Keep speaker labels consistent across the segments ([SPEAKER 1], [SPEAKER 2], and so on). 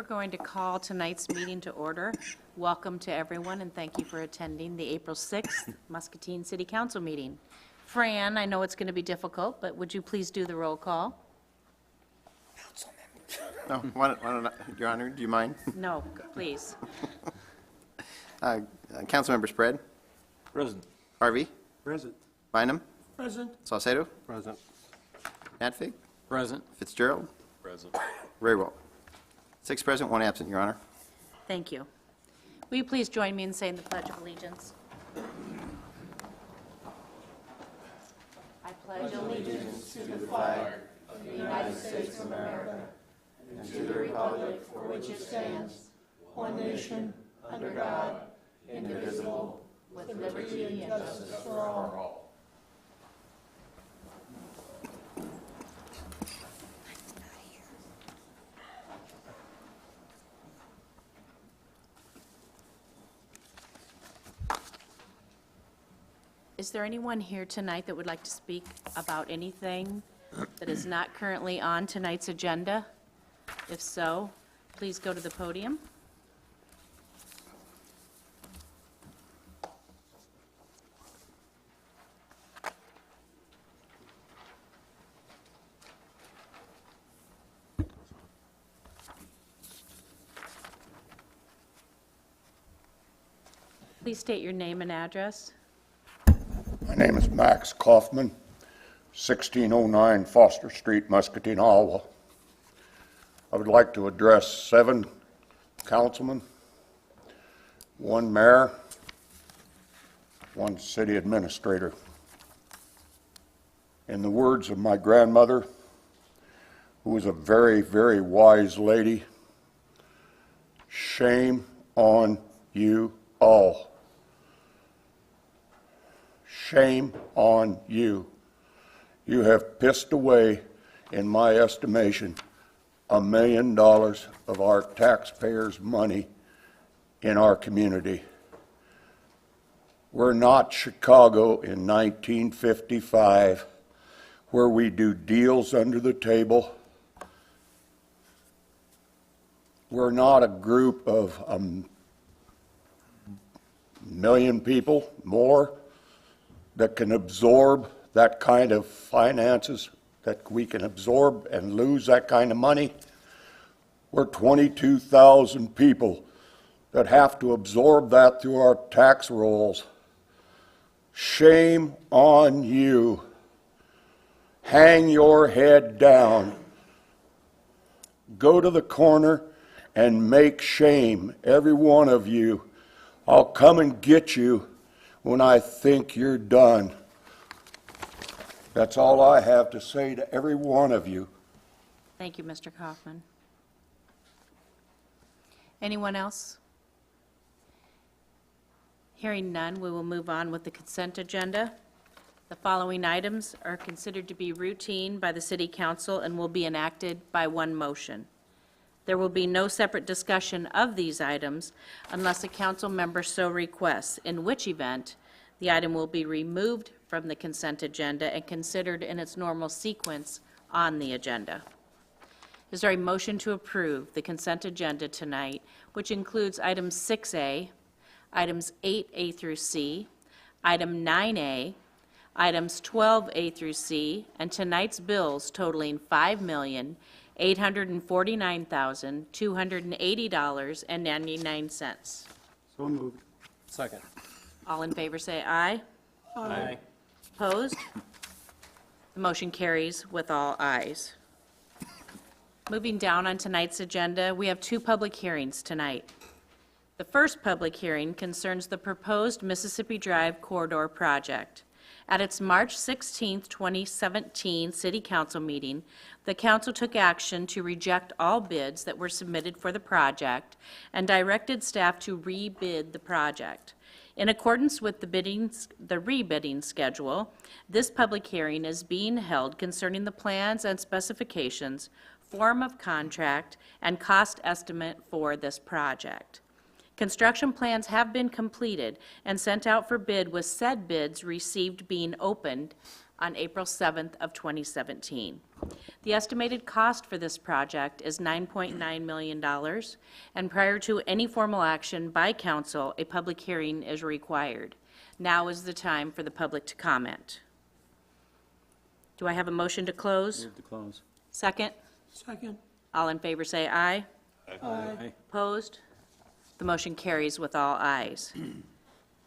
[SPEAKER 1] going to call tonight's meeting to order. Welcome to everyone, and thank you for attending the April 6th Muscatine City Council meeting. Fran, I know it's going to be difficult, but would you please do the roll call?
[SPEAKER 2] No, why don't I, Your Honor, do you mind?
[SPEAKER 1] No, please.
[SPEAKER 2] Councilmember Spread,
[SPEAKER 3] Present.
[SPEAKER 2] Harvey,
[SPEAKER 3] Present.
[SPEAKER 2] Bynum,
[SPEAKER 3] Present.
[SPEAKER 2] Salcedo,
[SPEAKER 3] Present.
[SPEAKER 2] Natfig,
[SPEAKER 3] Present.
[SPEAKER 2] Fitzgerald,
[SPEAKER 3] Present.
[SPEAKER 2] Raywald. 6 present, 1 absent, Your Honor.
[SPEAKER 1] Thank you. Will you please join me in saying the Pledge of Allegiance? I pledge allegiance to the flag of the United States of America and to the republic for which it stands, one nation, under God, indivisible, with liberty and justice for all. Is there anyone here tonight that would like to speak about anything that is not currently on tonight's agenda? If so, please go to the podium. Please state your name and address.
[SPEAKER 4] My name is Max Kaufman, 1609 Foster Street, Muscatine, Iowa. I would like to address 7 councilmen, 1 mayor, 1 city administrator. In the words of my grandmother, who was a very, very wise lady, shame on you all. Shame on you. You have pissed away, in my estimation, $1 million of our taxpayers' money in our community. We're not Chicago in 1955, where we do deals under the table. We're not a group of 1 million people, more, that can absorb that kind of finances, that we can absorb and lose that kind of money. We're 22,000 people that have to absorb that through our tax rolls. Shame on you. Hang your head down. Go to the corner and make shame, every one of you. I'll come and get you when I think you're done. That's all I have to say to every one of you.
[SPEAKER 1] Thank you, Mr. Kaufman. Anyone else? Hearing none, we will move on with the consent agenda. The following items are considered to be routine by the City Council and will be enacted by one motion. There will be no separate discussion of these items unless a council member so requests, in which event the item will be removed from the consent agenda and considered in its normal sequence on the agenda. Is there a motion to approve the consent agenda tonight, which includes items 6A, items 8A through C, item 9A, items 12A through C, and tonight's bills totaling $5,849,280.99.
[SPEAKER 3] So moved. Second.
[SPEAKER 1] All in favor say aye.
[SPEAKER 3] Aye.
[SPEAKER 1] Opposed? The motion carries with all ayes. Moving down on tonight's agenda, we have 2 public hearings tonight. The first public hearing concerns the proposed Mississippi Drive Corridor project. At its March 16, 2017 City Council meeting, the Council took action to reject all bids that were submitted for the project and directed staff to rebid the project. In accordance with the rebidding schedule, this public hearing is being held concerning the plans and specifications, form of contract, and cost estimate for this project. Construction plans have been completed and sent out for bid, with said bids received being opened on April 7th of 2017. The estimated cost for this project is $9.9 million, and prior to any formal action by council, a public hearing is required. Now is the time for the public to comment. Do I have a motion to close?
[SPEAKER 3] Move to close.
[SPEAKER 1] Second?
[SPEAKER 5] Second.
[SPEAKER 1] All in favor say aye.
[SPEAKER 3] Aye.
[SPEAKER 1] Opposed? The motion carries with all ayes.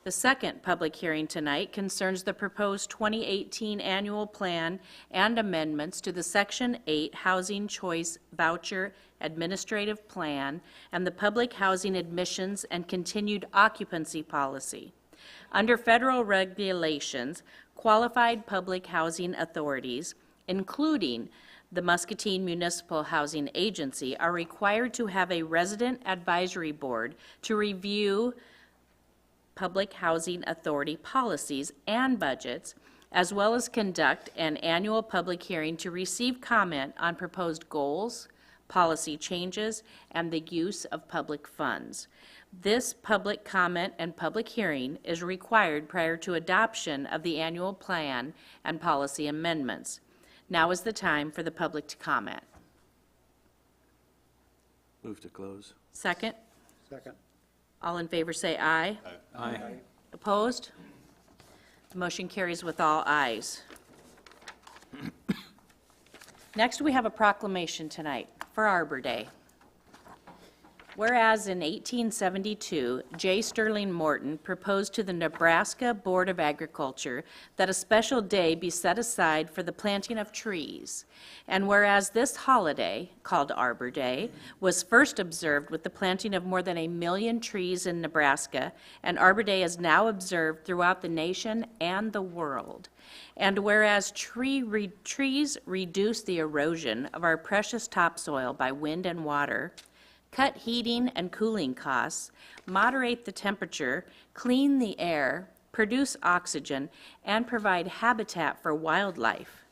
[SPEAKER 1] The second public hearing tonight concerns the proposed 2018 annual plan and amendments to the Section 8 Housing Choice Voucher Administrative Plan and the Public Housing Admissions and Continued Occupancy Policy. Under federal regulations, qualified public housing authorities, including the Muscatine Municipal Housing Agency, are required to have a resident advisory board to review public housing authority policies and budgets, as well as conduct an annual public hearing to receive comment on proposed goals, policy changes, and the use of public funds. This public comment and public hearing is required prior to adoption of the annual plan and policy amendments. Now is the time for the public to comment.
[SPEAKER 3] Move to close.
[SPEAKER 1] Second?
[SPEAKER 5] Second.
[SPEAKER 1] All in favor say aye.
[SPEAKER 3] Aye.
[SPEAKER 1] Opposed? The motion carries with all ayes. Next, we have a proclamation tonight for Arbor Day. Whereas in 1872, J. Sterling Morton proposed to the Nebraska Board of Agriculture that a special day be set aside for the planting of trees. And whereas this holiday, called Arbor Day, was first observed with the planting of more than 1 million trees in Nebraska, and Arbor Day is now observed throughout the nation and the world. And whereas trees reduce the erosion of our precious topsoil by wind and water, cut heating and cooling costs, moderate the temperature, clean the air, produce oxygen, and provide habitat for wildlife.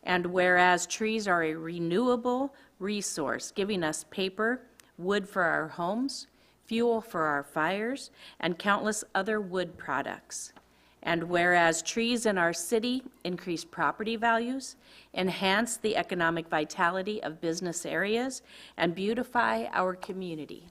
[SPEAKER 1] And whereas trees are a renewable resource, giving us paper, wood for our homes, fuel for our fires, and countless other wood products. And whereas trees in our city increase property values, enhance the economic vitality of business areas, and beautify our community.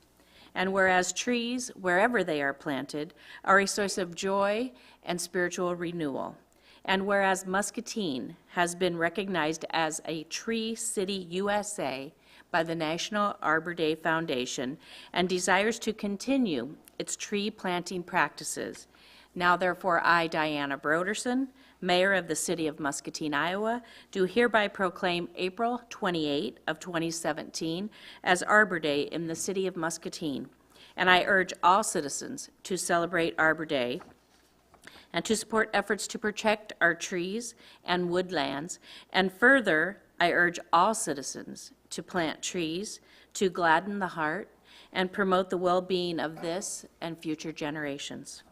[SPEAKER 1] And whereas trees, wherever they are planted, are a source of joy and spiritual renewal. And whereas Muscatine has been recognized as a Tree City USA by the National Arbor Day Foundation and desires to continue its tree planting practices. Now therefore, I, Diana Broderson, Mayor of the City of Muscatine, Iowa, do hereby proclaim April 28 of 2017 as Arbor Day in the City of Muscatine. And I urge all citizens to celebrate Arbor Day and to support efforts to protect our trees and woodlands. And further, I urge all citizens to plant trees to gladden the heart and promote the well-being of this and future generations.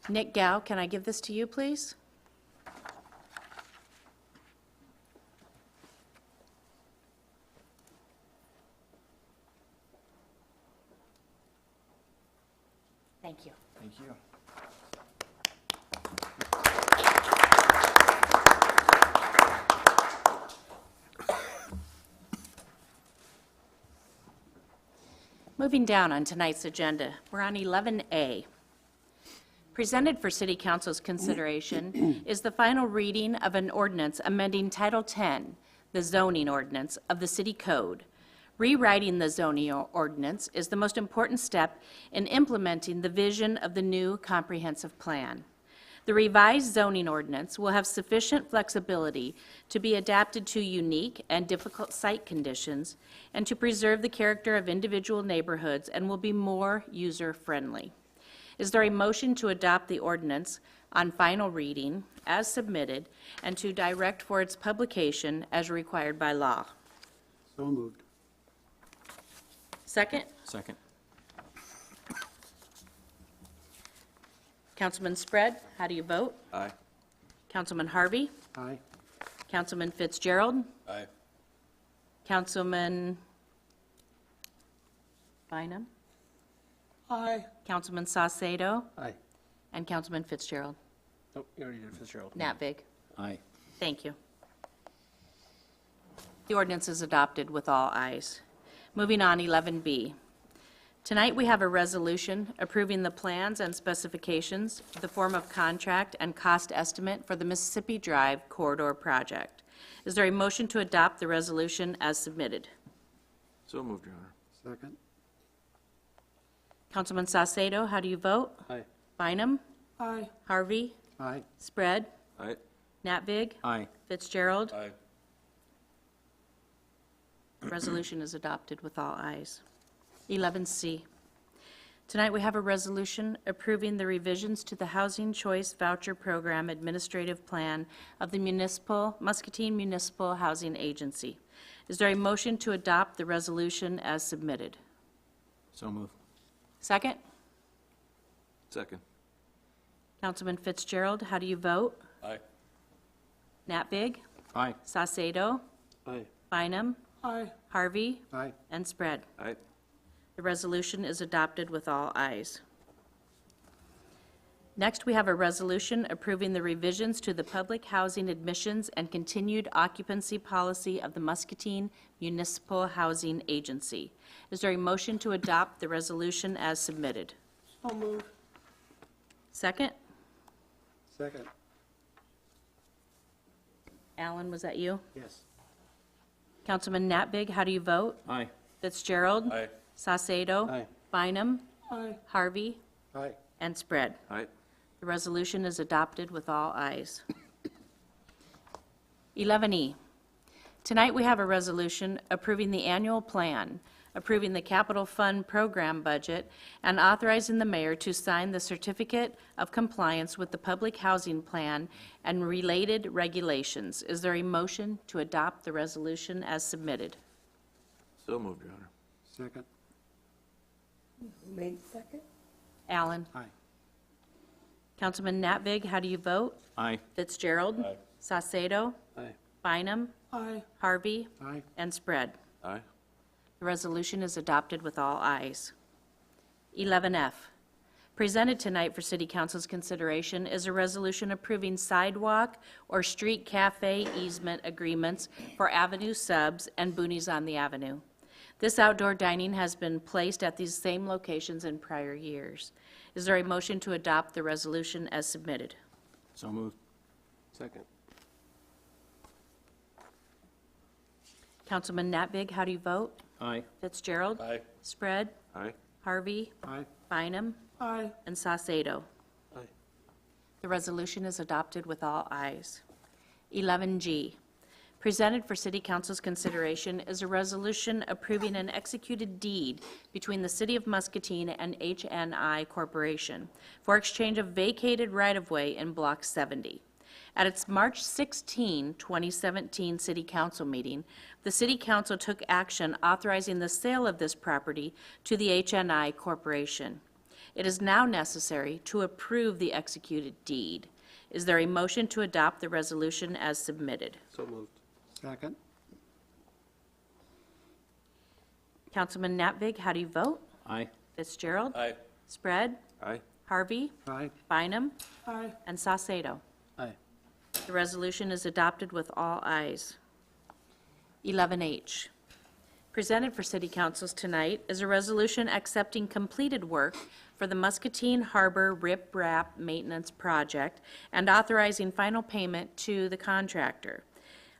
[SPEAKER 1] Nick Gow, can I give this to you, please? Thank you.
[SPEAKER 2] Thank you.
[SPEAKER 1] Moving down on tonight's agenda, we're on 11A. Presented for City Council's consideration is the final reading of an ordinance amending Title 10, the zoning ordinance of the City Code. Rewriting the zoning ordinance is the most important step in implementing the vision of the new comprehensive plan. The revised zoning ordinance will have sufficient flexibility to be adapted to unique and difficult site conditions and to preserve the character of individual neighborhoods and will be more user-friendly. Is there a motion to adopt the ordinance on final reading as submitted and to direct for its publication as required by law?
[SPEAKER 5] So moved.
[SPEAKER 1] Second?
[SPEAKER 3] Second.
[SPEAKER 1] Councilman Spread, how do you vote?
[SPEAKER 3] Aye.
[SPEAKER 1] Councilman Harvey?
[SPEAKER 5] Aye.
[SPEAKER 1] Councilman Fitzgerald?
[SPEAKER 3] Aye.
[SPEAKER 1] Councilman Bynum?
[SPEAKER 5] Aye.
[SPEAKER 1] Councilman Saucedo?
[SPEAKER 5] Aye.
[SPEAKER 1] And Councilman Fitzgerald?
[SPEAKER 5] Nope, you already did Fitzgerald.
[SPEAKER 1] Nat Vig?
[SPEAKER 3] Aye.
[SPEAKER 1] Thank you. The ordinance is adopted with all ayes. Moving on, 11B. Tonight, we have a resolution approving the plans and specifications, the form of contract, and cost estimate for the Mississippi Drive Corridor Project. Is there a motion to adopt the resolution as submitted?
[SPEAKER 3] So moved, Your Honor.
[SPEAKER 5] Second.
[SPEAKER 1] Councilman Saucedo, how do you vote?
[SPEAKER 3] Aye.
[SPEAKER 1] Bynum?
[SPEAKER 5] Aye.
[SPEAKER 1] Harvey?
[SPEAKER 5] Aye.
[SPEAKER 1] Spread?
[SPEAKER 3] Aye.
[SPEAKER 1] Natvig?
[SPEAKER 3] Aye.
[SPEAKER 1] Fitzgerald?
[SPEAKER 3] Aye.
[SPEAKER 1] The resolution is adopted with all ayes. 11C. Tonight, we have a resolution approving the revisions to the Housing Choice Voucher Program Administrative Plan of the Muscatine Municipal Housing Agency. Is there a motion to adopt the resolution as submitted?
[SPEAKER 3] So moved.
[SPEAKER 1] Second?
[SPEAKER 3] Second.
[SPEAKER 1] Councilman Fitzgerald, how do you vote?
[SPEAKER 3] Aye.
[SPEAKER 1] Natvig?
[SPEAKER 3] Aye.
[SPEAKER 1] Saucedo?
[SPEAKER 3] Aye.
[SPEAKER 1] Bynum?
[SPEAKER 5] Aye.
[SPEAKER 1] Harvey?
[SPEAKER 5] Aye.
[SPEAKER 1] And Spread.
[SPEAKER 3] Aye.
[SPEAKER 1] The resolution is adopted with all ayes. Next, we have a resolution approving the revisions to the public housing admissions and continued occupancy policy of the Muscatine Municipal Housing Agency. Is there a motion to adopt the resolution as submitted?
[SPEAKER 5] So moved.
[SPEAKER 1] Second?
[SPEAKER 5] Second.
[SPEAKER 1] Alan, was that you?
[SPEAKER 5] Yes.
[SPEAKER 1] Councilman Natvig, how do you vote?
[SPEAKER 3] Aye.
[SPEAKER 1] Fitzgerald?
[SPEAKER 3] Aye.
[SPEAKER 1] Saucedo?
[SPEAKER 3] Aye.
[SPEAKER 1] Bynum?
[SPEAKER 5] Aye.
[SPEAKER 1] Harvey?
[SPEAKER 5] Aye.
[SPEAKER 1] And Spread.
[SPEAKER 3] Aye.
[SPEAKER 1] The resolution is adopted with all ayes. 11E. Tonight, we have a resolution approving the annual plan, approving the capital fund program budget, and authorizing the mayor to sign the certificate of compliance with the public housing plan and related regulations. Is there a motion to adopt the resolution as submitted?
[SPEAKER 3] So moved, Your Honor.
[SPEAKER 5] Second.
[SPEAKER 6] Made second?
[SPEAKER 1] Alan?
[SPEAKER 5] Aye.
[SPEAKER 1] Councilman Natvig, how do you vote?
[SPEAKER 3] Aye.
[SPEAKER 1] Fitzgerald?
[SPEAKER 3] Aye.
[SPEAKER 1] Saucedo?
[SPEAKER 3] Aye.
[SPEAKER 1] Bynum?
[SPEAKER 5] Aye.
[SPEAKER 1] Harvey?
[SPEAKER 5] Aye.
[SPEAKER 1] And Spread.
[SPEAKER 3] Aye.
[SPEAKER 1] The resolution is adopted with all ayes. 11F. Presented tonight for City Council's consideration is a resolution approving sidewalk or street cafe easement agreements for Avenue Subs and Boonies on the Avenue. This outdoor dining has been placed at these same locations in prior years. Is there a motion to adopt the resolution as submitted?
[SPEAKER 3] So moved. Second.
[SPEAKER 1] Councilman Natvig, how do you vote?
[SPEAKER 3] Aye.
[SPEAKER 1] Fitzgerald?
[SPEAKER 3] Aye.
[SPEAKER 1] Spread?
[SPEAKER 3] Aye.
[SPEAKER 1] Harvey?
[SPEAKER 5] Aye.
[SPEAKER 1] Bynum?
[SPEAKER 5] Aye.
[SPEAKER 1] And Saucedo.
[SPEAKER 3] Aye.
[SPEAKER 1] The resolution is adopted with all ayes. 11G. Presented for City Council's consideration is a resolution approving an executed deed between the City of Muscatine and HNI Corporation for exchange of vacated right-of-way in Block 70. At its March 16, 2017 City Council meeting, the City Council took action authorizing the sale of this property to the HNI Corporation. It is now necessary to approve the executed deed. Is there a motion to adopt the resolution as submitted?
[SPEAKER 3] So moved.
[SPEAKER 5] Second.
[SPEAKER 1] Councilman Natvig, how do you vote?
[SPEAKER 3] Aye.
[SPEAKER 1] Fitzgerald?
[SPEAKER 3] Aye.
[SPEAKER 1] Spread?
[SPEAKER 3] Aye.
[SPEAKER 1] Harvey?
[SPEAKER 5] Aye.
[SPEAKER 1] Bynum?
[SPEAKER 5] Aye.
[SPEAKER 1] And Saucedo.
[SPEAKER 3] Aye.
[SPEAKER 1] The resolution is adopted with all ayes. 11H. Presented for City Councils tonight is a resolution accepting completed work for the Muscatine Harbor Rip Rap Maintenance Project and authorizing final payment to the contractor.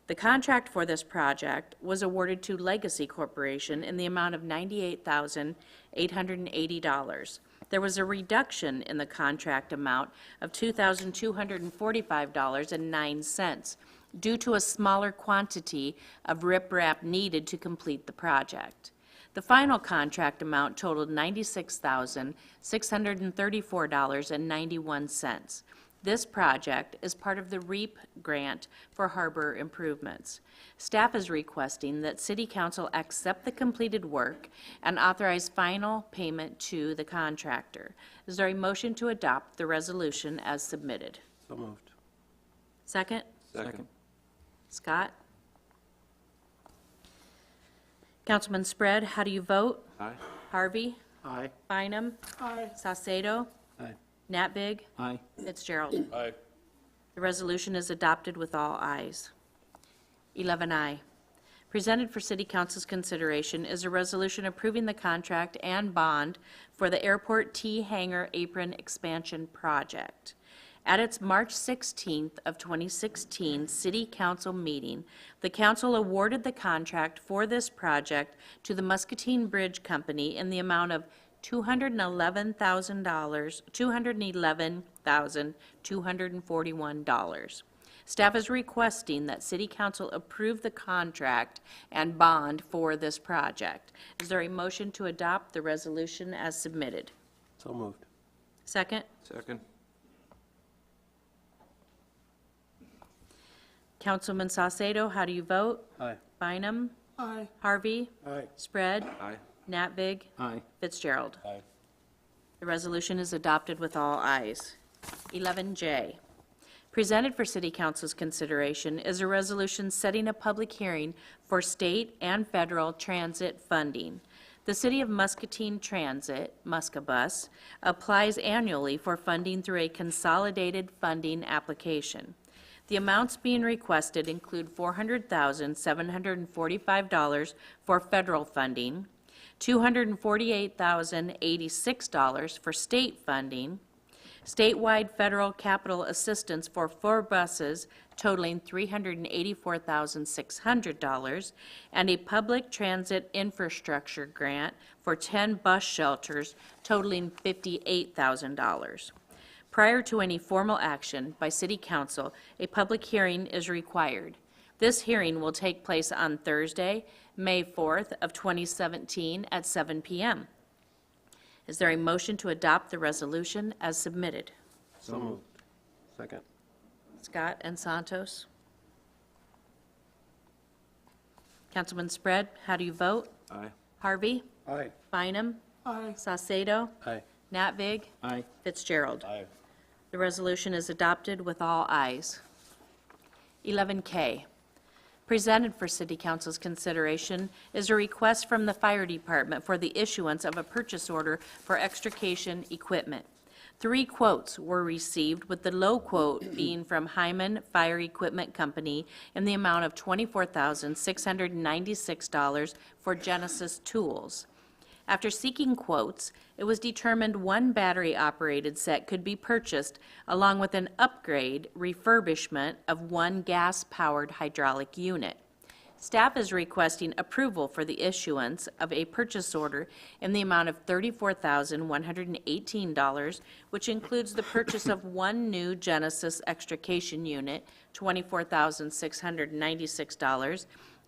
[SPEAKER 1] The contract for this project was awarded to Legacy Corporation in the amount of $98,880. There was a reduction in the contract amount of $2,245.09 due to a smaller quantity of riprap needed to complete the project. The final contract amount totaled $96,634.91. This project is part of the REAP grant for harbor improvements. Staff is requesting that City Council accept the completed work and authorize final payment to the contractor. Is there a motion to adopt the resolution as submitted?
[SPEAKER 3] So moved.
[SPEAKER 1] Second?
[SPEAKER 3] Second.
[SPEAKER 1] Scott? Councilman Spread, how do you vote?
[SPEAKER 3] Aye.
[SPEAKER 1] Harvey?
[SPEAKER 5] Aye.
[SPEAKER 1] Bynum?
[SPEAKER 5] Aye.
[SPEAKER 1] Saucedo?
[SPEAKER 3] Aye.
[SPEAKER 1] Natvig?
[SPEAKER 3] Aye.
[SPEAKER 1] Fitzgerald.
[SPEAKER 3] Aye.
[SPEAKER 1] The resolution is adopted with all ayes. 11I. Presented for City Council's consideration is a resolution approving the contract and bond for the Airport T Hangar Apron Expansion Project. At its March 16th of 2016 City Council meeting, the council awarded the contract for this project to the Muscatine Bridge Company in the amount of $211,241. Staff is requesting that City Council approve the contract and bond for this project. Is there a motion to adopt the resolution as submitted?
[SPEAKER 3] So moved.
[SPEAKER 1] Second?
[SPEAKER 3] Second.
[SPEAKER 1] Councilman Saucedo, how do you vote?
[SPEAKER 3] Aye.
[SPEAKER 1] Bynum?
[SPEAKER 5] Aye.
[SPEAKER 1] Harvey?
[SPEAKER 5] Aye.
[SPEAKER 1] Spread?
[SPEAKER 3] Aye.
[SPEAKER 1] Natvig?
[SPEAKER 3] Aye.
[SPEAKER 1] Fitzgerald.
[SPEAKER 3] Aye.
[SPEAKER 1] The resolution is adopted with all ayes. 11J. Presented for City Council's consideration is a resolution setting a public hearing for state and federal transit funding. The City of Muscatine Transit, Muscabus, applies annually for funding through a consolidated funding application. The amounts being requested include $400,745 for federal funding, $248,086 for state funding, statewide federal capital assistance for 4 buses totaling $384,600, and a public transit infrastructure grant for 10 bus shelters totaling $58,000. Prior to any formal action by City Council, a public hearing is required. This hearing will take place on Thursday, May 4th of 2017 at 7 p.m. Is there a motion to adopt the resolution as submitted?
[SPEAKER 3] So moved. Second.
[SPEAKER 1] Scott and Santos. Councilman Spread, how do you vote?
[SPEAKER 3] Aye.
[SPEAKER 1] Harvey?
[SPEAKER 5] Aye.
[SPEAKER 1] Bynum?
[SPEAKER 5] Aye.
[SPEAKER 1] Saucedo?
[SPEAKER 3] Aye.
[SPEAKER 1] Natvig?
[SPEAKER 3] Aye.
[SPEAKER 1] Fitzgerald.
[SPEAKER 3] Aye.
[SPEAKER 1] The resolution is adopted with all ayes. 11K. Presented for City Council's consideration is a request from the Fire Department for the issuance of a purchase order for extrication equipment. 3 quotes were received, with the low quote being from Hyman Fire Equipment Company in the amount of $24,696 for Genesis tools. After seeking quotes, it was determined 1 battery-operated set could be purchased, along with an upgrade refurbishment of 1 gas-powered hydraulic unit. Staff is requesting approval for the issuance of a purchase order in the amount of $34,118, which includes the purchase of 1 new Genesis extrication unit, $24,696,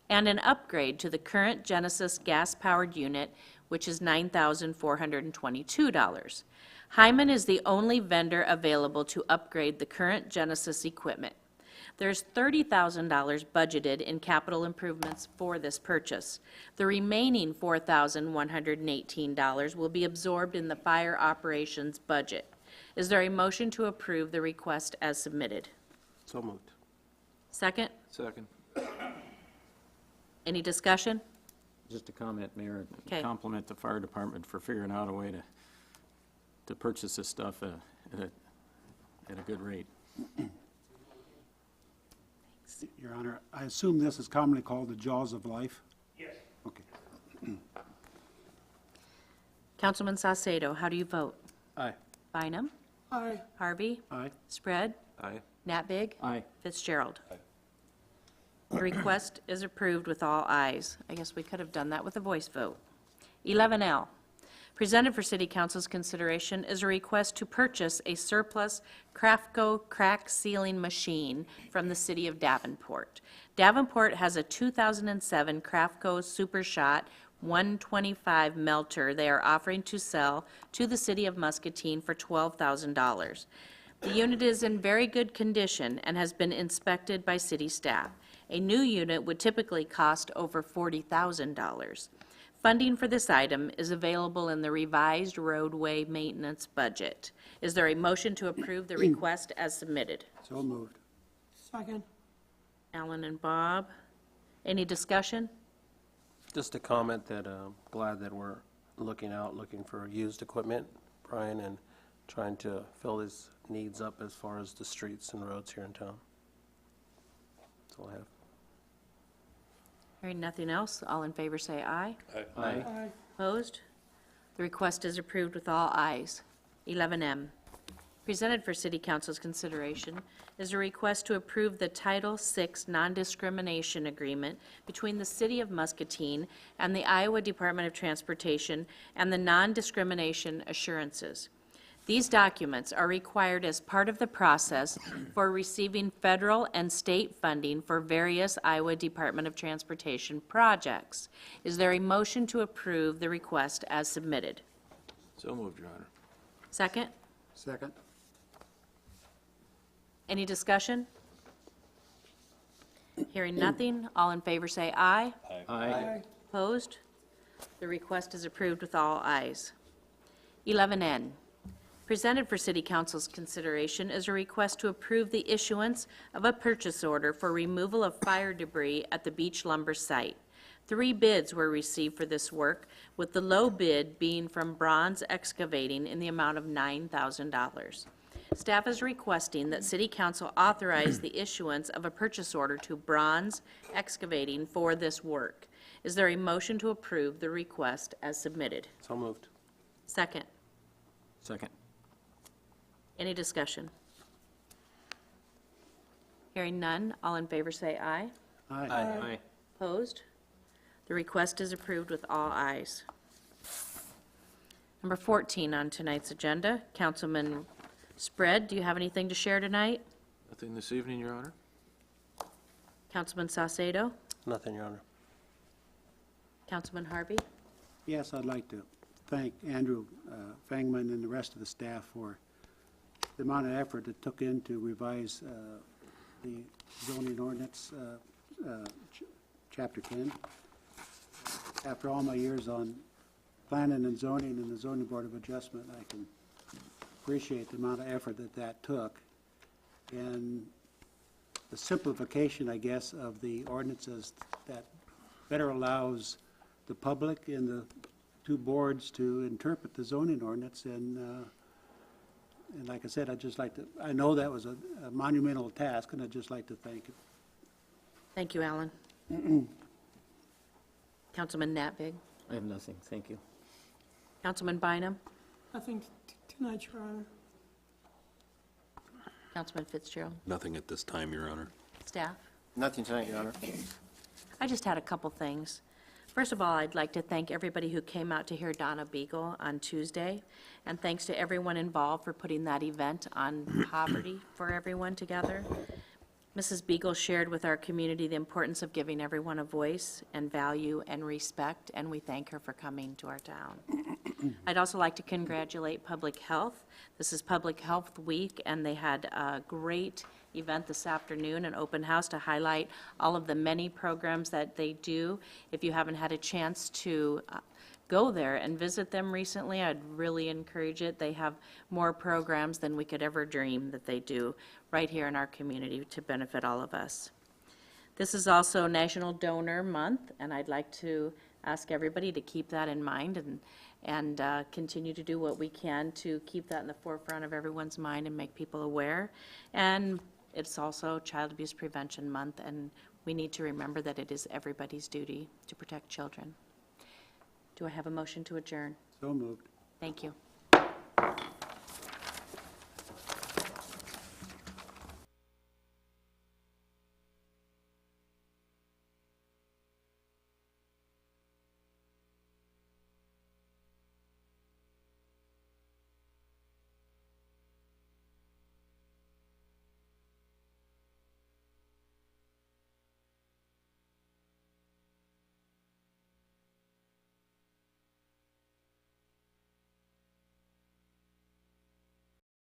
[SPEAKER 1] and an upgrade to the current Genesis gas-powered unit, which is $9,422. Hyman is the only vendor available to upgrade the current Genesis equipment. There's $30,000 budgeted in capital improvements for this purchase. The remaining $4,118 will be absorbed in the fire operations budget. Is there a motion to approve the request as submitted?
[SPEAKER 3] So moved.
[SPEAKER 1] Second?
[SPEAKER 3] Second.
[SPEAKER 1] Any discussion?
[SPEAKER 6] Just a comment, Mayor.
[SPEAKER 1] Okay.
[SPEAKER 6] Compliment the fire department for figuring out a way to purchase this stuff at a good rate.
[SPEAKER 5] Your Honor, I assume this is commonly called the jaws of life? Yes. Okay.
[SPEAKER 1] Councilman Saucedo, how do you vote?
[SPEAKER 3] Aye.
[SPEAKER 1] Bynum?
[SPEAKER 5] Aye.
[SPEAKER 1] Harvey?
[SPEAKER 5] Aye.
[SPEAKER 1] Spread?
[SPEAKER 3] Aye.
[SPEAKER 1] Natvig?
[SPEAKER 6] Aye.
[SPEAKER 1] Fitzgerald? The request is approved with all ayes. I guess we could have done that with a voice vote. 11L. Presented for City Council's consideration is a request to purchase a surplus Craftco crack sealing machine from the City of Davenport. Davenport has a 2007 Craftco Super Shot 125 melter they are offering to sell to the City of Muscatine for $12,000. The unit is in very good condition and has been inspected by city staff. A new unit would typically cost over $40,000. Funding for this item is available in the revised roadway maintenance budget. Is there a motion to approve the request as submitted?
[SPEAKER 5] So moved. Second.
[SPEAKER 1] Alan and Bob, any discussion?
[SPEAKER 7] Just a comment that I'm glad that we're looking for used equipment, Brian, and trying to fill this needs up as far as the streets and roads here in town. That's all I have.
[SPEAKER 1] Hearing nothing else, all in favor say aye.
[SPEAKER 7] Aye.
[SPEAKER 1] Opposed? The request is approved with all ayes. 11M, presented for City Council's consideration, is a request to approve the Title VI non-discrimination agreement between the City of Muscatine and the Iowa Department of Transportation and the non-discrimination assurances. These documents are required as part of the process for receiving federal and state funding for various Iowa Department of Transportation projects. Is there a motion to approve the request as submitted?
[SPEAKER 6] So moved, Your Honor.
[SPEAKER 1] Second?
[SPEAKER 5] Second?
[SPEAKER 1] Any discussion? Hearing nothing, all in favor say aye.
[SPEAKER 6] Aye.
[SPEAKER 1] Opposed? The request is approved with all ayes. 11N, presented for City Council's consideration is a request to approve the issuance of a purchase order for removal of fire debris at the Beach Lumber site. 3 bids were received for this work, with the low bid being from Bronze Excavating in the amount of $9,000. Staff is requesting that City Council authorize the issuance of a purchase order to Bronze Excavating for this work. Is there a motion to approve the request as submitted?
[SPEAKER 7] So moved.
[SPEAKER 1] Second.
[SPEAKER 6] Second.
[SPEAKER 1] Any discussion? Hearing none, all in favor say aye.
[SPEAKER 6] Aye.
[SPEAKER 1] Opposed? The request is approved with all ayes. Number 14 on tonight's agenda, Councilman Spread, do you have anything to share tonight?
[SPEAKER 6] Nothing this evening, Your Honor.
[SPEAKER 1] Councilman Saucedo?
[SPEAKER 7] Nothing, Your Honor.
[SPEAKER 1] Councilman Harvey?
[SPEAKER 5] Yes, I'd like to thank Andrew Fangman and the rest of the staff for the amount of effort it took in to revise the zoning ordinance, Chapter 10. After all my years on planning and zoning and the Zoning Board of Adjustment, I can appreciate the amount of effort that took. And the simplification, I guess, of the ordinances that better allows the public and the 2 boards to interpret the zoning ordinance. And like I said, I'd just like to, I know that was a monumental task, and I'd just like to thank you.
[SPEAKER 1] Thank you, Alan. Councilman Natbig?
[SPEAKER 8] I have nothing, thank you.
[SPEAKER 1] Councilman Bynum?
[SPEAKER 9] Nothing tonight, Your Honor.
[SPEAKER 1] Councilman Fitzgerald?
[SPEAKER 3] Nothing at this time, Your Honor.
[SPEAKER 1] Staff?
[SPEAKER 2] Nothing tonight, Your Honor.
[SPEAKER 1] I just had a couple things. First of all, I'd like to thank everybody who came out to hear Donna Beagle on Tuesday, and thanks to everyone involved for putting that event on poverty for everyone together. Mrs. Beagle shared with our community the importance of giving everyone a voice and value and respect, and we thank her for coming to our town. I'd also like to congratulate Public Health. This is Public Health Week, and they had a great event this afternoon, an open house to highlight all of the many programs that they do. If you haven't had a chance to go there and visit them recently, I'd really encourage it. They have more programs than we could ever dream that they do right here in our community to benefit all of us. This is also National Donor Month, and I'd like to ask everybody to keep that in mind and continue to do what we can to keep that in the forefront of everyone's mind and make people aware. And it's also Child Abuse Prevention Month, and we need to remember that it is everybody's duty to protect children. Do I have a motion to adjourn?
[SPEAKER 5] So moved.
[SPEAKER 1] Thank you.